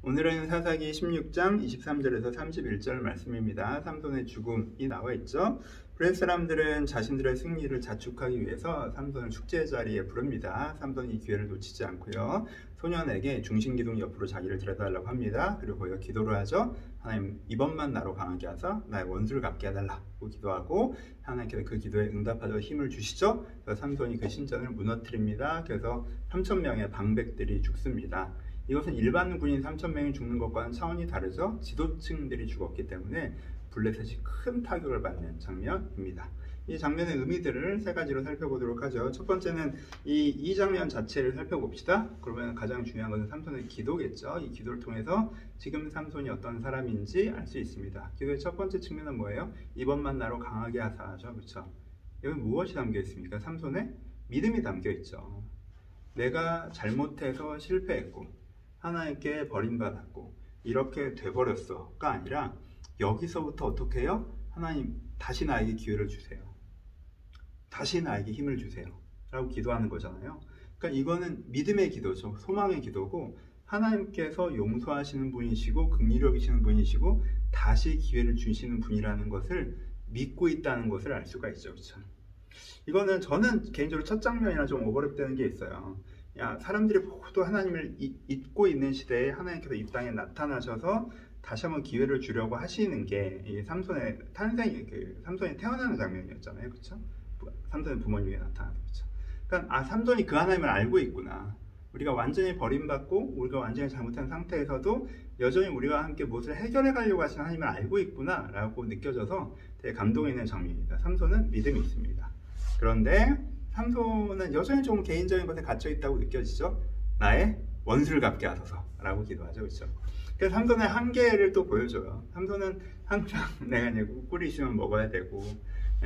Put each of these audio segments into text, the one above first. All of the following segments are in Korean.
오늘은 사사기 16장 23절에서 31절 말씀입니다. 삼손의 죽음이 나와 있죠. 브렛 사람들은 자신들의 승리를 자축하기 위해서 삼손을 축제 자리에 부릅니다. 삼손이 이 기회를 놓치지 않고요. 소년에게 중심기둥 옆으로 자기를 데려달라고 합니다. 그리고 거기가 기도를 하죠. 하나님, 이번만 나로 강하게 하사 나의 원수를 갚게 해달라고 기도하고 하나님께서 그 기도에 응답하도록 힘을 주시죠. 그래서 삼손이 그 신전을 무너뜨립니다. 그래서 3,000명의 방백들이 죽습니다. 이것은 일반 군인 3,000명이 죽는 것과는 차원이 다르죠. 지도층들이 죽었기 때문에 블레셋이 큰 타격을 받는 장면입니다. 이 장면의 의미들을 세 가지로 살펴보도록 하죠. 첫 번째는 이 장면 자체를 살펴봅시다. 그러면 가장 중요한 것은 삼손의 기도겠죠. 이 기도를 통해서 지금 삼손이 어떤 사람인지 알 수 있습니다. 기도의 첫 번째 측면은 뭐예요? 이번만 나로 강하게 하사죠. 그렇죠? 여기 무엇이 담겨 있습니까? 삼손의 믿음이 담겨 있죠. 내가 잘못해서 실패했고 하나님께 버림받았고 이렇게 돼버렸어가 아니라 여기서부터 어떻게 해요? 하나님, 다시 나에게 기회를 주세요. 다시 나에게 힘을 주세요 라고 기도하는 거잖아요. 그러니까 이거는 믿음의 기도죠. 소망의 기도고 하나님께서 용서하시는 분이시고 긍휼력이시는 분이시고 다시 기회를 주시는 분이라는 것을 믿고 있다는 것을 알 수가 있죠. 그렇죠? 이거는 저는 개인적으로 첫 장면이랑 좀 오버랩되는 게 있어요. 사람들이 모두 하나님을 잊고 있는 시대에 하나님께서 이 땅에 나타나셔서 다시 한번 기회를 주려고 하시는 게 이 삼손의 탄생이 삼손이 태어나는 장면이었잖아요. 그렇죠? 삼손의 부모님이 나타나는 거죠. 그러니까 삼손이 그 하나님을 알고 있구나. 우리가 완전히 버림받고 우리가 완전히 잘못한 상태에서도 여전히 우리와 함께 무엇을 해결해 가려고 하시는 하나님을 알고 있구나 라고 느껴져서 되게 감동 있는 장면입니다. 삼손은 믿음이 있습니다. 그런데 삼손은 여전히 좀 개인적인 것에 갇혀 있다고 느껴지죠. 나의 원수를 갚게 하소서 라고 기도하죠. 그렇죠? 그래서 삼손의 한계를 또 보여줘요. 삼손은 항상 내가 꿀이 있으면 먹어야 되고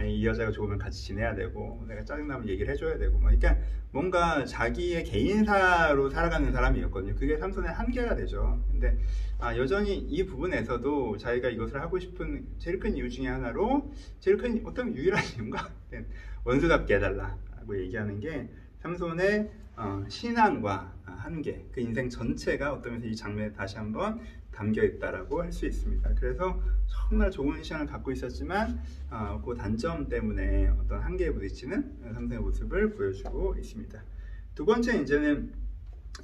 이 여자가 좋으면 같이 지내야 되고 내가 짜증나면 얘기를 해줘야 되고 그러니까 뭔가 자기의 개인사로 살아가는 사람이었거든요. 그게 삼손의 한계가 되죠. 근데 여전히 이 부분에서도 자기가 이것을 하고 싶은 제일 큰 이유 중에 하나로 제일 큰 어떤 유일한 이유가 원수답게 해달라 라고 얘기하는 게 삼손의 신앙과 한계, 그 인생 전체가 어떤 면에서 이 장면에 다시 한번 담겨 있다라고 할 수 있습니다. 그래서 정말 좋은 시간을 갖고 있었지만 그 단점 때문에 어떤 한계에 부딪히는 삼손의 모습을 보여주고 있습니다. 두 번째 이제는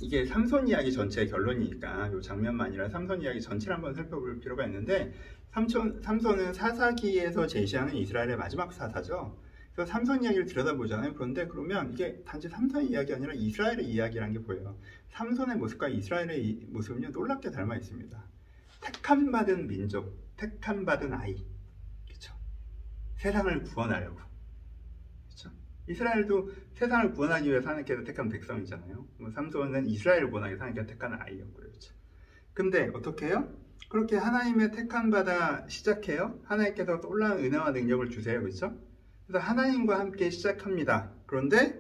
이게 삼손 이야기 전체의 결론이니까 이 장면만 아니라 삼손 이야기 전체를 한번 살펴볼 필요가 있는데 삼손은 사사기에서 제시하는 이스라엘의 마지막 사사죠. 그래서 삼손 이야기를 들여다보잖아요. 그런데 그러면 이게 단지 삼손의 이야기 아니라 이스라엘의 이야기라는 게 보여요. 삼손의 모습과 이스라엘의 모습은요, 놀랍게 닮아 있습니다. 택함받은 민족, 택함받은 아이, 그렇죠? 세상을 구원하려고, 그렇죠? 이스라엘도 세상을 구원하기 위해 하나님께서 택한 백성이잖아요. 삼손은 이스라엘을 구원하기 위해 하나님께서 택한 아이였고요, 그렇죠? 근데 어떻게 해요? 그렇게 하나님의 택함 받아 시작해요. 하나님께서 놀라운 은혜와 능력을 주세요, 그렇죠? 그래서 하나님과 함께 시작합니다. 그런데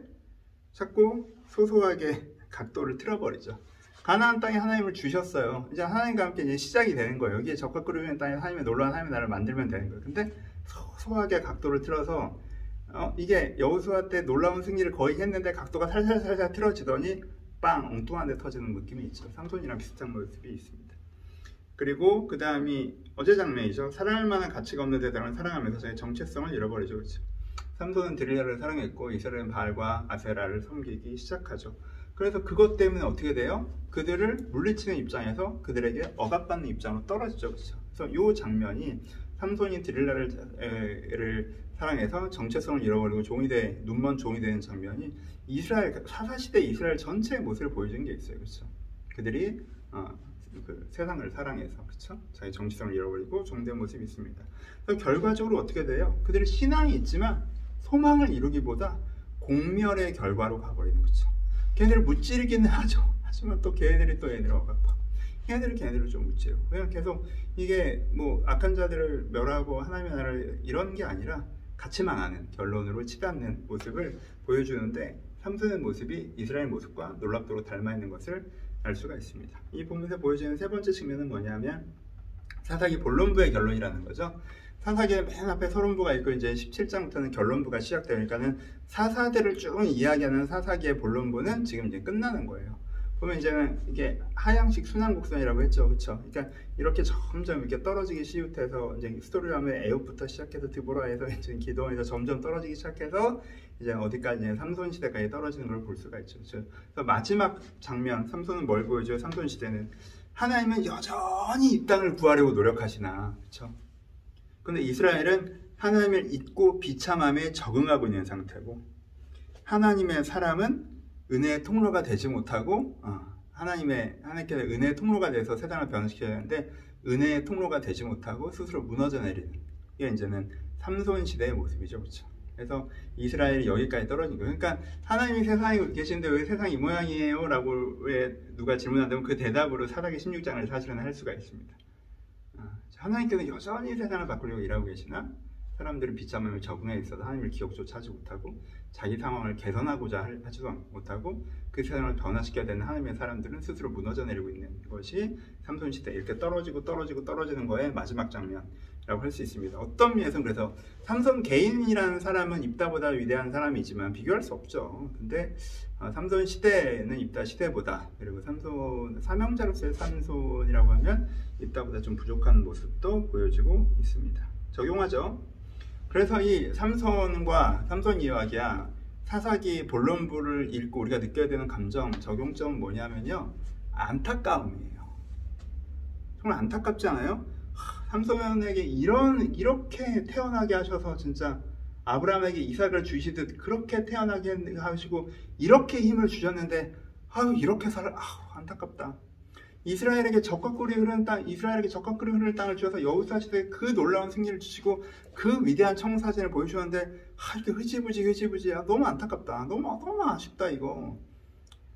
자꾸 소소하게 각도를 틀어버리죠. 가나안 땅에 하나님을 주셨어요. 이제 하나님과 함께 이제 시작이 되는 거예요. 여기에 적과 끓으면 땅에 하나님의 놀라운 하나님의 나라를 만들면 되는 거예요. 근데 소소하게 각도를 틀어서 이게 여호수아 때 놀라운 승리를 거의 했는데 각도가 살살 틀어지더니 빵! 엉뚱한 데 터지는 느낌이 있죠. 삼손이랑 비슷한 모습이 있습니다. 그리고 그 다음이 어제 장면이죠. 사랑할 만한 가치가 없는 대상을 사랑하면서 자기 정체성을 잃어버리죠. 그렇죠? 삼손은 드릴라를 사랑했고 이스라엘은 바알과 아세라를 섬기기 시작하죠. 그래서 그것 때문에 어떻게 돼요? 그들을 물리치는 입장에서 그들에게 억압받는 입장으로 떨어지죠. 그렇죠? 그래서 이 장면이 삼손이 드릴라를 사랑해서 정체성을 잃어버리고 눈먼 종이 되는 장면이 이스라엘 사사시대 이스라엘 전체의 모습을 보여준 게 있어요. 그렇죠? 그들이 그 세상을 사랑해서 그렇죠? 자기 정체성을 잃어버리고 종된 모습이 있습니다. 그래서 결과적으로 어떻게 돼요? 그들의 신앙이 있지만 소망을 이루기보다 공멸의 결과로 가버리는 거죠. 걔네를 무찌르기는 하죠. 하지만 또 걔네들이 또 얘네를 억압하고 걔네들을 좀 무찌르고 그냥 계속 이게 뭐 악한 자들을 멸하고 하나님의 나라를 이런 게 아니라 같이 망하는 결론으로 치닫는 모습을 보여주는데 삼손의 모습이 이스라엘 모습과 놀랍도록 닮아 있는 것을 알 수가 있습니다. 이 본문에서 보여지는 세 번째 측면은 뭐냐면 사사기 본론부의 결론이라는 거죠. 사사기의 맨 앞에 서론부가 있고 이제 17장부터는 결론부가 시작되니까는 사사들을 쭉 이야기하는 사사기의 본론부는 지금 이제 끝나는 거예요. 보면 이제는 이게 하향식 순환곡선이라고 했죠, 그렇죠? 그러니까 이렇게 점점 이렇게 떨어지기 시작해서 이제 스토리라면 에옷부터 시작해서 드보라에서 이제 기도원에서 점점 떨어지기 시작해서 이제 어디까지 삼손 시대까지 떨어지는 걸 볼 수가 있죠, 그렇죠? 그래서 마지막 장면, 삼손은 뭘 보여줘요? 삼손 시대는 하나님은 여전히 이 땅을 구하려고 노력하시나, 그렇죠? 근데 이스라엘은 하나님을 잊고 비참함에 적응하고 있는 상태고, 하나님의 사람은 은혜의 통로가 되지 못하고 하나님께서 은혜의 통로가 돼서 세상을 변화시켜야 하는데 은혜의 통로가 되지 못하고 스스로 무너져 내리는 게 이제는 삼손 시대의 모습이죠, 그렇죠? 그래서 이스라엘이 여기까지 떨어진 거예요. 그러니까 하나님이 세상에 계시는데 왜 세상이 이 모양이에요? 라고 왜 누가 질문한다면 그 대답으로 사사기 16장을 사실은 할 수가 있습니다. 하나님께서 여전히 세상을 바꾸려고 일하고 계시나 사람들은 비참함에 적응해 있어서 하나님을 기억조차 하지 못하고 자기 상황을 개선하고자 하지도 못하고 그 세상을 변화시켜야 되는 하나님의 사람들은 스스로 무너져 내리고 있는 것이 삼손 시대, 이렇게 떨어지는 거의 마지막 장면이라고 할 수 있습니다. 어떤 면에서는 그래서 삼손 개인이라는 사람은 입다보다 위대한 사람이지만 비교할 수 없죠. 근데 삼손 시대는 입다 시대보다, 그리고 삼손 사명자로서의 삼손이라고 하면 입다보다 좀 부족한 모습도 보여지고 있습니다. 적용하죠. 그래서 이 삼손과 삼손 이야기야 사사기 본론부를 읽고 우리가 느껴야 되는 감정, 적용점은 뭐냐면요, 안타까움이에요. 정말 안타깝지 않아요? 삼손에게 이렇게 태어나게 하셔서 진짜 아브라함에게 이삭을 주시듯 그렇게 태어나게 하시고 이렇게 힘을 주셨는데 이렇게 안타깝다. 이스라엘에게 적과 꿀이 흐르는 땅을 주셔서 여호수아 시대에 그 놀라운 승리를 주시고 그 위대한 청사진을 보여주셨는데 이렇게 흐지부지야. 너무 안타깝다. 너무 아쉽다 이거.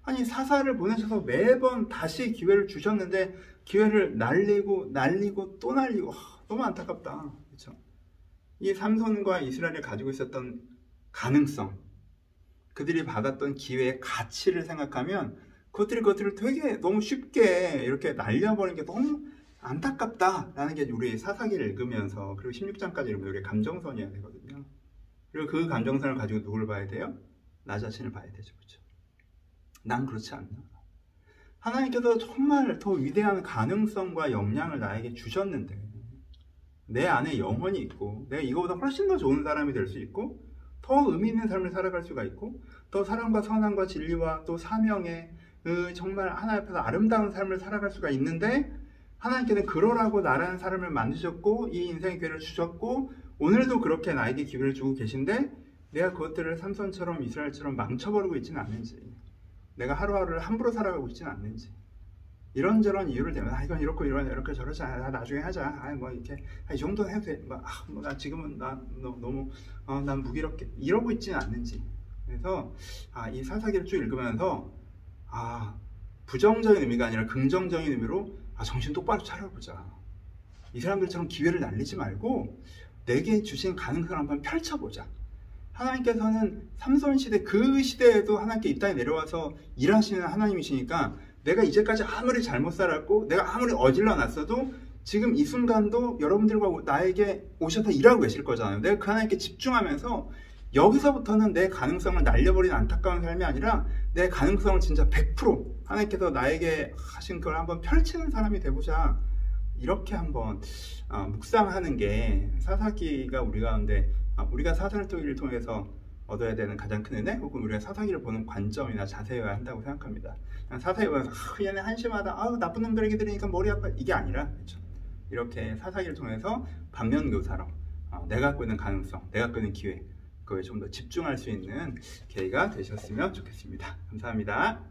아니 사사를 보내셔서 매번 다시 기회를 주셨는데 기회를 날리고 또 날리고 너무 안타깝다. 그렇죠? 이 삼손과 이스라엘이 가지고 있었던 가능성, 그들이 받았던 기회의 가치를 생각하면 그것들을 되게 너무 쉽게 이렇게 날려버린 게 너무 안타깝다라는 게 우리 사사기를 읽으면서, 그리고 16장까지 읽으면 우리 감정선이어야 되거든요. 그리고 그 감정선을 가지고 누굴 봐야 돼요? 나 자신을 봐야 되죠, 그렇죠? 난 그렇지 않나? 하나님께서 정말 더 위대한 가능성과 역량을 나에게 주셨는데 내 안에 영혼이 있고 내가 이거보다 훨씬 더 좋은 사람이 될 수 있고 더 의미 있는 삶을 살아갈 수가 있고 더 사랑과 선함과 진리와 또 사명에 정말 하나님 앞에서 아름다운 삶을 살아갈 수가 있는데 하나님께는 그러라고 나라는 사람을 만드셨고 이 인생의 기회를 주셨고 오늘도 그렇게 나에게 기회를 주고 계신데 내가 그것들을 삼손처럼 이스라엘처럼 망쳐버리고 있지는 않는지, 내가 하루하루를 함부로 살아가고 있지는 않는지, 이런저런 이유를 대면 이건 이렇게 저러지 않아, 나중에 하자, 이렇게 이 정도는 해도 돼, 나 지금은 너무 난 무기력해, 이러고 있지는 않는지. 그래서 이 사사기를 쭉 읽으면서 부정적인 의미가 아니라 긍정적인 의미로 정신 똑바로 차려보자. 이 사람들처럼 기회를 날리지 말고 내게 주신 가능성을 한번 펼쳐보자. 하나님께서는 삼손 시대, 그 시대에도 하나님께 이 땅에 내려와서 일하시는 하나님이시니까 내가 이제까지 아무리 잘못 살았고 내가 아무리 어질러 놨어도 지금 이 순간도 여러분들과 나에게 오셔서 일하고 계실 거잖아요. 내가 그 하나님께 집중하면서 여기서부터는 내 가능성을 날려버리는 안타까운 삶이 아니라 내 가능성을 진짜 100% 하나님께서 나에게 하신 걸 한번 펼치는 사람이 되보자. 이렇게 한번 묵상하는 게 사사기가 우리 가운데 우리가 사사기를 통해서 얻어야 되는 가장 큰 은혜, 혹은 우리가 사사기를 보는 관점이나 자세여야 한다고 생각합니다. 사사기 보면서 얘네 한심하다, 나쁜 놈들 얘기 들으니까 머리 아파, 이게 아니라, 그렇죠? 이렇게 사사기를 통해서 반면교사로 내가 갖고 있는 가능성, 내가 갖고 있는 기회, 그거에 좀 더 집중할 수 있는 계기가 되셨으면 좋겠습니다. 감사합니다.